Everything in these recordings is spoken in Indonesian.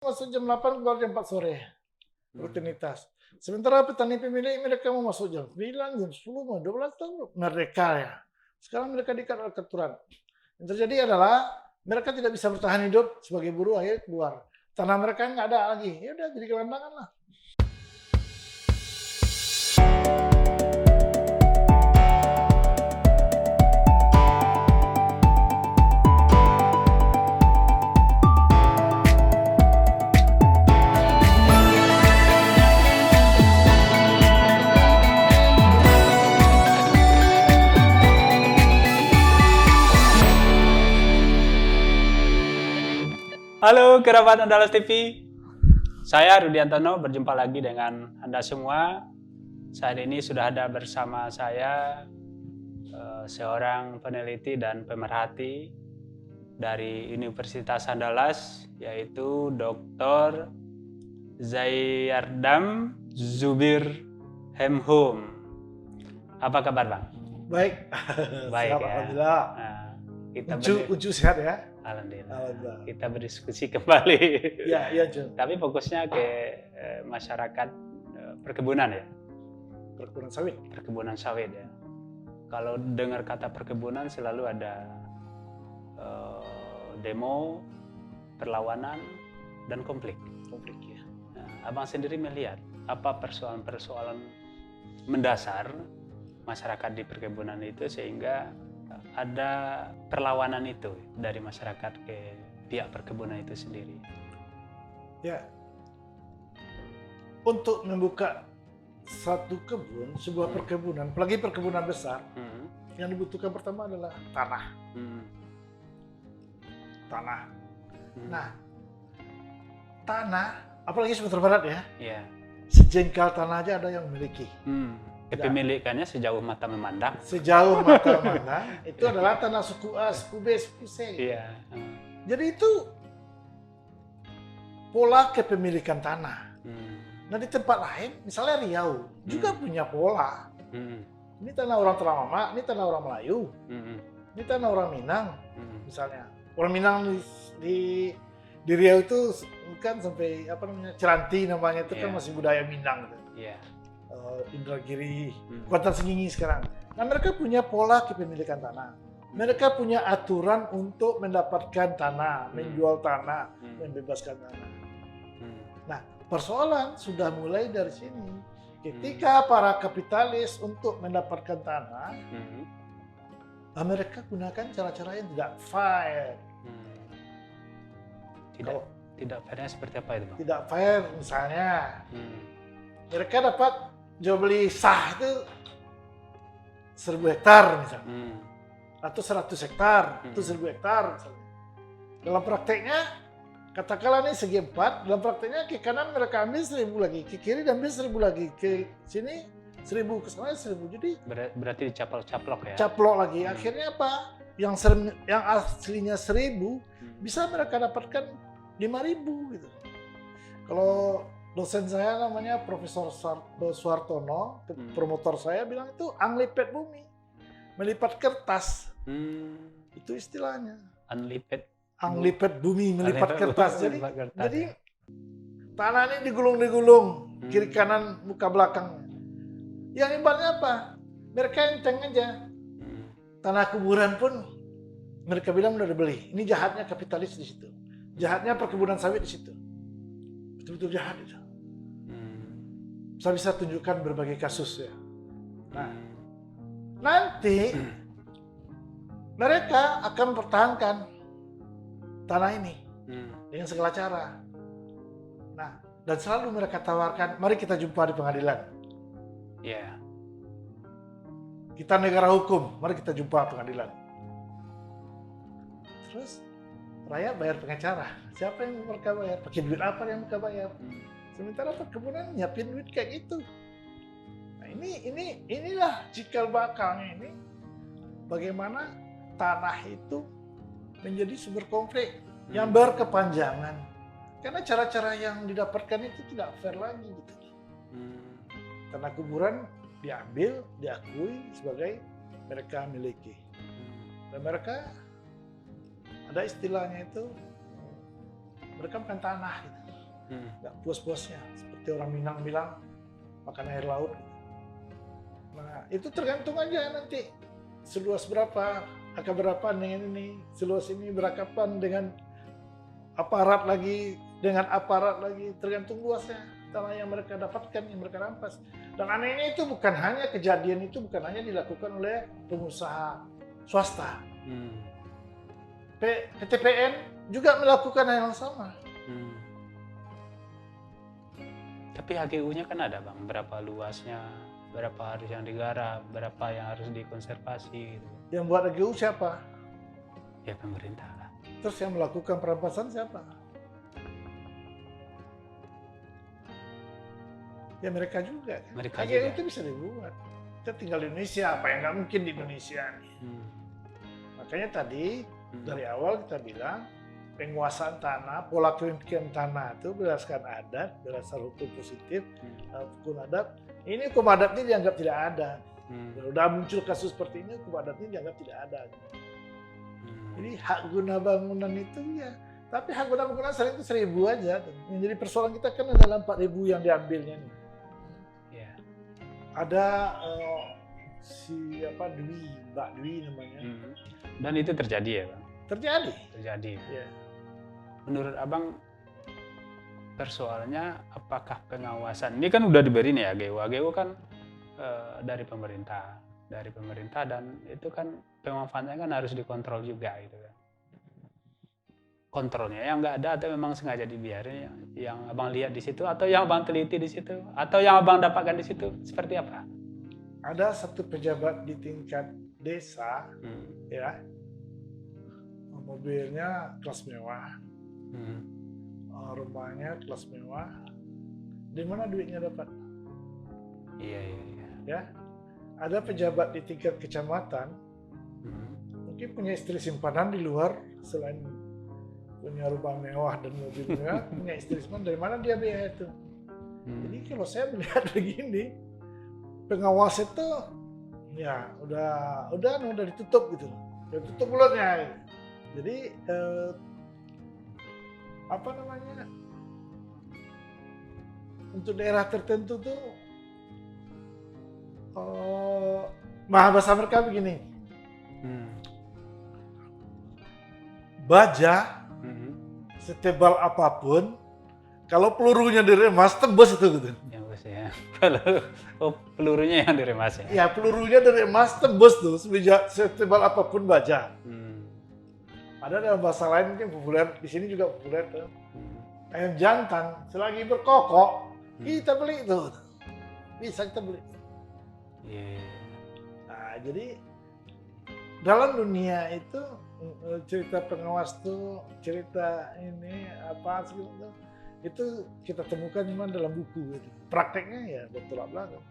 Masuk jam 8, keluar jam 4 sore, rutinitas. Sementara petani pemilik mereka mau masuk jam 9, jam 10, 12 tahun mereka ya. Sekarang mereka diikat oleh aturan. Yang terjadi adalah mereka tidak bisa bertahan hidup sebagai buruh, akhirnya keluar. Tanah mereka nggak ada lagi, ya udah jadi gelandangan lah. Halo kerabat Andalas TV, saya Rudiantono berjumpa lagi dengan Anda semua. Saat ini sudah ada bersama saya seorang peneliti dan pemerhati dari Universitas Andalas, yaitu Dr. Zayardam Zubir Hemhum. Apa kabar Bang? Baik, Baik siap, ya. alhamdulillah. Kita Ucu sehat ya? Alhamdulillah. Alhamdulillah. Kita berdiskusi kembali. Iya, Jun. Tapi fokusnya ke masyarakat perkebunan ya. Perkebunan sawit. Perkebunan sawit ya. Kalau dengar kata perkebunan selalu ada demo, perlawanan, dan konflik. Konflik ya. Nah, Abang sendiri melihat apa persoalan-persoalan mendasar masyarakat di perkebunan itu sehingga ada perlawanan itu dari masyarakat ke pihak perkebunan itu sendiri. Ya, untuk membuka satu kebun, sebuah perkebunan, apalagi perkebunan besar, yang dibutuhkan pertama adalah tanah. Tanah. Nah, tanah, apalagi Sumatera Barat ya, Ya. sejengkal tanah aja ada yang memiliki. Kepemilikannya sejauh mata memandang. Sejauh mata memandang, itu adalah tanah suku A, suku B, suku C. Iya. Jadi itu pola kepemilikan tanah. Nah di tempat lain, misalnya Riau, juga punya pola. Ini tanah orang Teramama, ini tanah orang Melayu, ini tanah orang Minang, misalnya. Orang Minang di Riau itu kan sampai apa namanya Ceranti namanya itu kan masih budaya Minang. Iya. Indragiri, Kuantan Sengingi sekarang. Nah mereka punya pola kepemilikan tanah. Mereka punya aturan untuk mendapatkan tanah, menjual tanah, membebaskan tanah. Nah persoalan sudah mulai dari sini. Ketika para kapitalis untuk mendapatkan tanah, mereka gunakan cara-cara yang tidak fair. Tidak fairnya seperti apa itu, Bang? Tidak fair, misalnya mereka dapat jual beli sah itu 1000 hektar misalnya, atau 100 hektar, itu 1000 hektar misalnya. Dalam prakteknya, katakanlah ini segi 4, dalam prakteknya ke kanan mereka ambil 1000 lagi, ke kiri ambil 1000 lagi, ke sini 1000, ke sana 1000. Jadi berarti dicaplok-caplok ya? Caplok lagi. Akhirnya apa? Yang aslinya 1000 bisa mereka dapatkan 5000 gitu. Kalau dosen saya namanya Profesor Suhartono, promotor saya bilang itu anglipet bumi, melipat kertas. Itu istilahnya. Anglipet bumi, melipat kertas. Jadi tanah ini digulung-digulung, kiri kanan muka belakang. Yang ibaratnya apa? Mereka enteng aja. Tanah kuburan pun mereka bilang udah dibeli. Ini jahatnya kapitalis di situ. Jahatnya perkebunan sawit di situ. Betul-betul jahat itu. Saya bisa tunjukkan berbagai kasus ya. Nah, nanti mereka akan mempertahankan tanah ini dengan segala cara. Nah, dan selalu mereka tawarkan, mari kita jumpa di pengadilan. Iya. Kita negara hukum, mari kita jumpa pengadilan. Terus rakyat bayar pengacara. Siapa yang mereka bayar? Pakai duit apa yang mereka bayar? Sementara perkebunan nyiapin duit kayak gitu. Nah inilah cikal bakalnya ini. Bagaimana tanah itu menjadi sumber konflik yang berkepanjangan. Karena cara-cara yang didapatkan itu tidak fair lagi gitu. Tanah kuburan diambil, diakui sebagai mereka miliki. Dan mereka ada istilahnya itu mereka bukan tanah gitu. nggak puas-puasnya. Seperti orang Minang bilang, makan air laut. Nah, itu tergantung aja nanti seluas berapa, akan berapa dengan ini, seluas ini berakapan dengan aparat lagi, tergantung luasnya tanah yang mereka dapatkan, yang mereka rampas. Dan anehnya itu bukan hanya kejadian itu bukan hanya dilakukan oleh pengusaha swasta. PTPN juga melakukan hal yang sama. Tapi HGU-nya kan ada Bang, berapa luasnya, berapa harus yang digarap, berapa yang harus dikonservasi gitu. Yang buat HGU siapa? Ya pemerintah lah. Terus yang melakukan perampasan siapa? Ya mereka juga. Mereka HGU juga. itu bisa dibuat. Kita tinggal di Indonesia, apa yang nggak mungkin di Indonesia nih. Makanya tadi dari awal kita bilang penguasaan tanah, pola kepemilikan tanah itu berdasarkan adat, berdasarkan hukum positif, hukum adat. Ini hukum adat ini dianggap tidak ada. Udah muncul kasus seperti ini, hukum adat ini dianggap tidak ada. Jadi hak guna bangunan itu ya, tapi hak guna bangunan sering itu 1.000 aja. Yang jadi persoalan kita kan adalah 4.000 yang diambilnya nih. Yeah. Ada Mbak Dwi namanya. Dan itu terjadi ya Bang? Terjadi. Ya. Menurut Abang persoalannya apakah pengawasan? Ini kan udah diberi nih HGU kan dari pemerintah dan itu kan pemanfaatannya kan harus dikontrol juga gitu kan. Kontrolnya yang nggak ada atau memang sengaja dibiarin yang Abang lihat di situ atau yang Abang teliti di situ atau yang Abang dapatkan di situ seperti apa? Ada satu pejabat di tingkat desa, ya, mobilnya kelas mewah, rumahnya kelas mewah. Di mana duitnya dapat? Iya. Ya, ada pejabat di tingkat kecamatan, mungkin punya istri simpanan di luar selain punya rumah mewah dan mobil mewah, punya istri simpanan dari mana dia biaya itu? Jadi kalau saya melihat begini, pengawas itu ya udah ditutup gitu, udah tutup mulutnya. Jadi untuk daerah tertentu tuh bahasa mereka begini, baja setebal apapun, kalau pelurunya diremas tebus itu gitu. Ya. Pelurunya yang diremas ya? Ya pelurunya diremas tebus tuh setebal apapun baja. Ada dalam bahasa lain mungkin populer, di sini juga populer tuh. Ayam jantan selagi berkokok kita beli itu, bisa kita beli. Nah, jadi dalam dunia itu cerita pengawas tuh, cerita ini apa sih itu kita temukan cuma dalam buku gitu. Prakteknya ya bertolak belakang.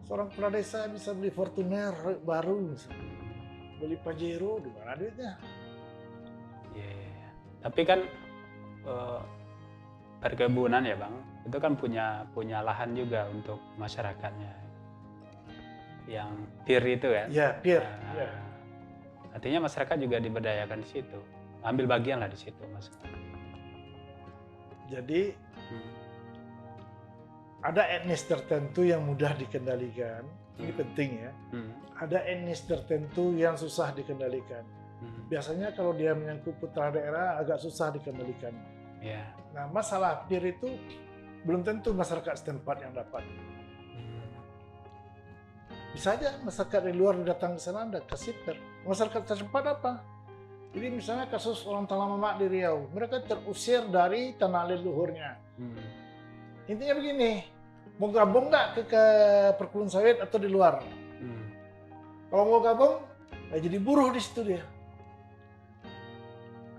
Seorang kepala desa bisa beli Fortuner baru misalnya. Beli Pajero, di mana duitnya? Tapi kan perkebunan ya Bang, itu kan punya lahan juga untuk masyarakatnya. Yang peer itu kan? Ya, peer. Ya. Artinya masyarakat juga diberdayakan di situ, ambil bagian lah di situ masyarakat. Jadi ada etnis tertentu yang mudah dikendalikan, ini penting ya. Ada etnis tertentu yang susah dikendalikan. Biasanya kalau dia menyangkut putra daerah agak susah dikendalikan. Nah, masalah peer itu belum tentu masyarakat setempat yang dapat. Bisa aja masyarakat dari luar datang ke sana dan kasih peer. Masyarakat setempat apa? Jadi misalnya kasus orang Talamamak di Riau, mereka terusir dari tanah leluhurnya. Intinya begini, mau gabung nggak ke perkebunan sawit atau di luar? Kalau mau gabung, ya jadi buruh di situ dia.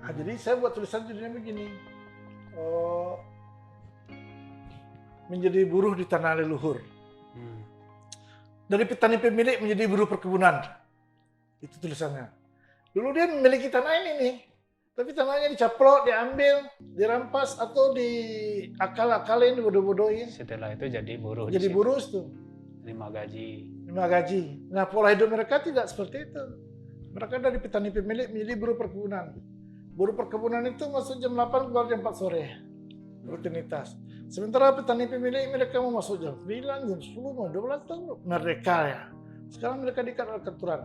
Nah, jadi saya buat tulisan judulnya begini, menjadi buruh di tanah leluhur. Dari petani pemilik menjadi buruh perkebunan. Itu tulisannya. Dulu dia memiliki tanah ini nih, tapi tanahnya dicaplok, diambil, dirampas atau diakal-akalin, dibodoh-bodohin. Setelah itu jadi buruh. Jadi buruh itu. Terima gaji. Nah, pola hidup mereka tidak seperti itu. Mereka dari petani pemilik menjadi buruh perkebunan. Buruh perkebunan itu masuk jam 8 keluar jam 4 sore. rutinitas. Sementara petani pemilik mereka mau masuk jam 9, jam 10, jam 12 tahun mereka ya. Sekarang mereka diikat oleh aturan.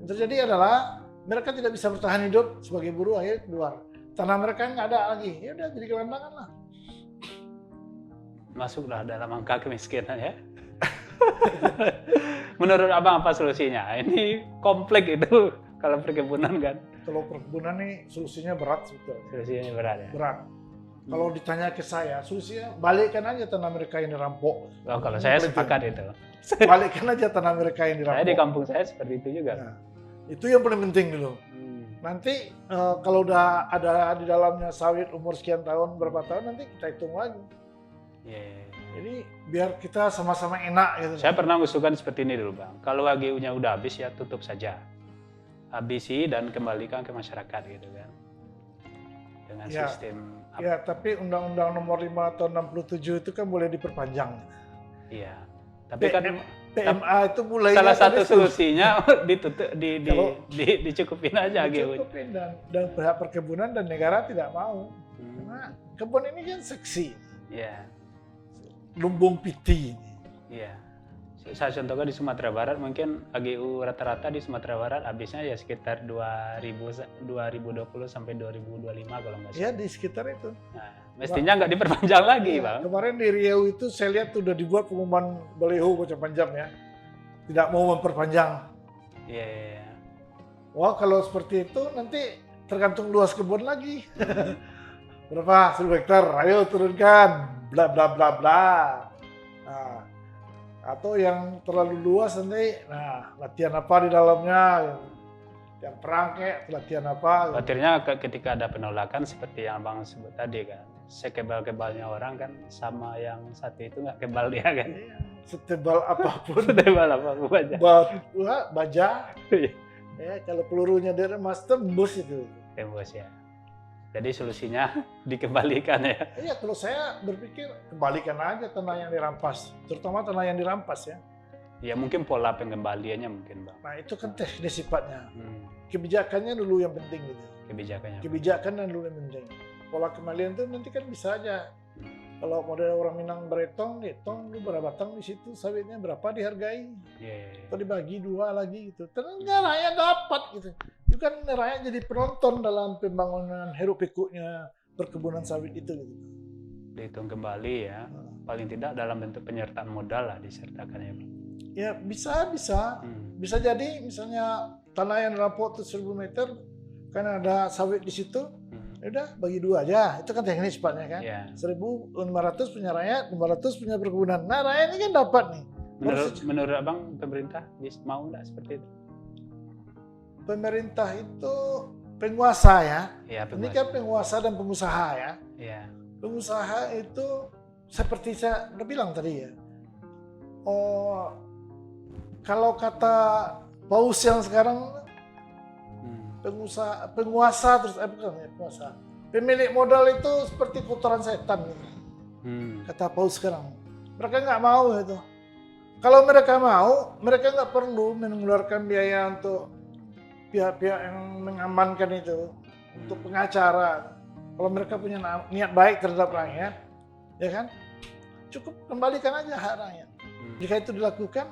Yang terjadi adalah mereka tidak bisa bertahan hidup sebagai buruh, akhirnya keluar. Tanah mereka nggak ada lagi, ya udah jadi gelandangan lah. Masuklah dalam angka kemiskinan ya. Menurut abang apa solusinya? Ini kompleks itu kalau perkebunan kan. Kalau perkebunan nih solusinya berat sebetulnya. Solusinya berat ya. Berat. Kalau ditanya ke saya, solusinya balikkan aja tanah mereka yang dirampok. Oh, kalau saya sepakat itu. Balikkan aja tanah mereka yang dirampok. Saya di kampung saya seperti itu juga. Nah, itu yang paling penting dulu. Nanti kalau udah ada di dalamnya sawit umur sekian tahun, berapa tahun, nanti kita hitung lagi. Yeah. Jadi biar kita sama-sama enak gitu. Saya pernah usulkan seperti ini dulu Bang. Kalau HGU-nya udah habis ya tutup saja. Habisi dan kembalikan ke masyarakat gitu kan. Dengan Ya. sistem. Ya, tapi Undang-Undang Nomor 5 tahun 67 itu kan boleh diperpanjang. Iya. Tapi kan PMA itu mulai salah satu solusinya ditutup Kalau- dicukupin aja HGU. dicukupin dan pihak perkebunan dan negara tidak mau. Karena kebun ini kan seksi, Iya. lumbung piti. Iya. Saya contohkan di Sumatera Barat mungkin HGU rata-rata di Sumatera Barat habisnya ya sekitar 2020 sampai 2025 kalau nggak Ya salah. di sekitar itu. Nah, mestinya nggak diperpanjang lagi, Bang. Kemarin di Riau itu saya lihat sudah dibuat pengumuman baliho bocah panjang ya. Tidak mau memperpanjang. Iya, iya, iya. Wah kalau seperti itu nanti tergantung luas kebun lagi. Berapa? 1000 hektar, ayo turunkan. Bla bla bla bla. Nah, atau yang terlalu luas nanti, nah latihan apa di dalamnya? Latihan perang kek, latihan apa? Khawatirnya ketika ada penolakan seperti yang Abang sebut tadi kan, sekebal-kebalnya orang kan sama yang satu itu nggak kebal dia kan. Iya, setebal apapun. Setebal apa aja. Baja. Ya, kalau pelurunya dari emas tembus itu. Tembus ya. Jadi solusinya dikembalikan ya. Iya, kalau saya berpikir kembalikan aja tanah yang dirampas, terutama tanah yang dirampas ya. Ya mungkin pola pengembaliannya mungkin Bang. Nah itu kan teknis sifatnya. Hmm, Kebijakannya dulu yang penting gitu. kebijakannya. Kebijakan yang dulu yang penting. Pola kembalian itu nanti kan bisa aja. Kalau model orang Minang beretong, ditong lu berapa batang di situ sawitnya berapa dihargai, Iya, iya, iya. atau dibagi 2 lagi gitu. Ternyata rakyat dapat gitu. Itu kan rakyat jadi penonton dalam pembangunan hiruk pikuknya perkebunan sawit itu gitu. Dihitung kembali ya. Paling tidak dalam bentuk penyertaan modal lah disertakan ya Bang. Ya bisa. Bisa jadi misalnya tanah yang dirampok itu 1000 meter, kan ada sawit di situ, ya udah bagi 2 aja. Itu kan teknis sifatnya kan. Iya. 1.500 punya rakyat, 500 punya perkebunan. Nah rakyat ini kan dapat nih. Menurut Abang pemerintah mau nggak seperti itu? Pemerintah itu penguasa ya. Iya, Ini kan penguasa dan pengusaha ya. Iya. Pengusaha itu seperti saya udah bilang tadi ya. Oh, kalau kata Paus yang sekarang penguasa terus bukan ya, penguasa. Pemilik modal itu seperti kotoran setan gitu. Kata Paus sekarang. Mereka nggak mau itu. Kalau mereka mau, mereka nggak perlu mengeluarkan biaya untuk pihak-pihak yang mengamankan itu untuk pengacara. Kalau mereka punya niat baik terhadap rakyat, ya kan, cukup kembalikan aja hak rakyat. Jika itu dilakukan,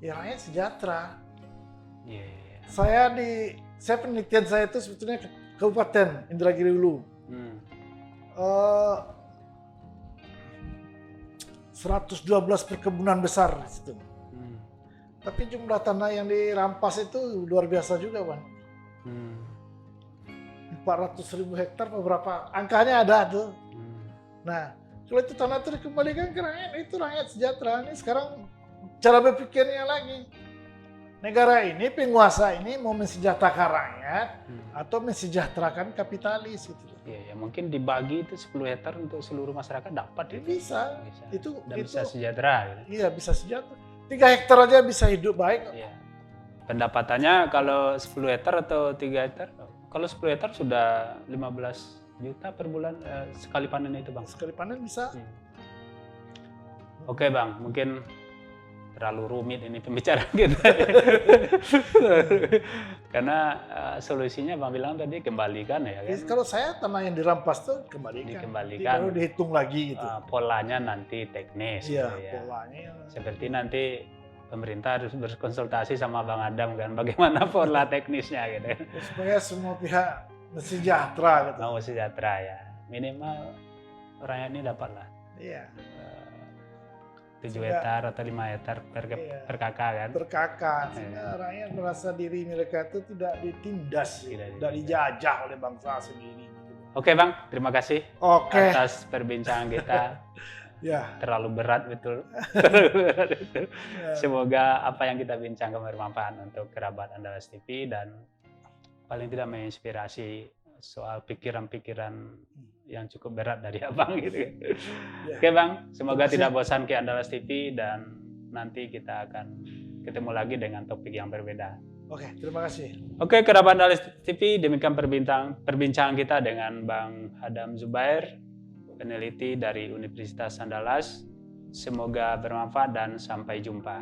ya rakyat sejahtera. Saya penelitian saya itu sebetulnya Kabupaten Indragiri Hulu. 112 perkebunan besar di situ. Tapi jumlah tanah yang dirampas itu luar biasa juga, Bang. 400.000 hektar beberapa, angkanya ada tuh. Nah, kalau itu tanah itu dikembalikan ke rakyat, itu rakyat sejahtera. Ini sekarang cara berpikirnya lagi. Negara ini, penguasa ini mau mensejahterakan rakyat atau mensejahterakan kapitalis gitu. Iya, ya mungkin dibagi itu 10 hektar untuk seluruh masyarakat dapat. Bisa. Itu bisa sejahtera. Gitu. Iya, bisa sejahtera. 3 hektar aja bisa hidup baik. Iya. Pendapatannya kalau 10 hektar atau 3 hektar, kalau 10 hektar sudah 15 juta per bulan sekali panen itu Bang. Sekali panen bisa. Oke Bang, mungkin terlalu rumit ini pembicaraan kita. Karena solusinya Bang bilang tadi kembalikan ya kan. Kalau saya tanah yang dirampas tuh kembalikan. Dikembalikan. Baru dihitung lagi gitu. Polanya nanti teknis. Iya, gitu ya. polanya. Seperti nanti pemerintah harus berkonsultasi sama Bang Adam kan, bagaimana pola teknisnya gitu. Supaya semua pihak sejahtera gitu. Mau sejahtera ya. Minimal rakyat ini dapatlah. Iya. 7 hektar atau 5 hektar per kakak kan. Per kakak, sehingga rakyat merasa diri mereka itu tidak ditindas, tidak dijajah oleh bangsa sendiri. Oke Bang, terima kasih atas perbincangan kita. Ya. Terlalu berat betul. Semoga apa yang kita bincangkan bermanfaat untuk kerabat Andalas TV dan paling tidak menginspirasi soal pikiran-pikiran yang cukup berat dari Abang gitu. Oke Bang, semoga tidak bosan ke Andalas TV dan nanti kita akan ketemu lagi dengan topik yang berbeda. Oke, terima kasih. Oke, kerabat Andalas TV, demikian perbincangan kita dengan Bang Adam Zubair, peneliti dari Universitas Andalas. Semoga bermanfaat dan sampai jumpa.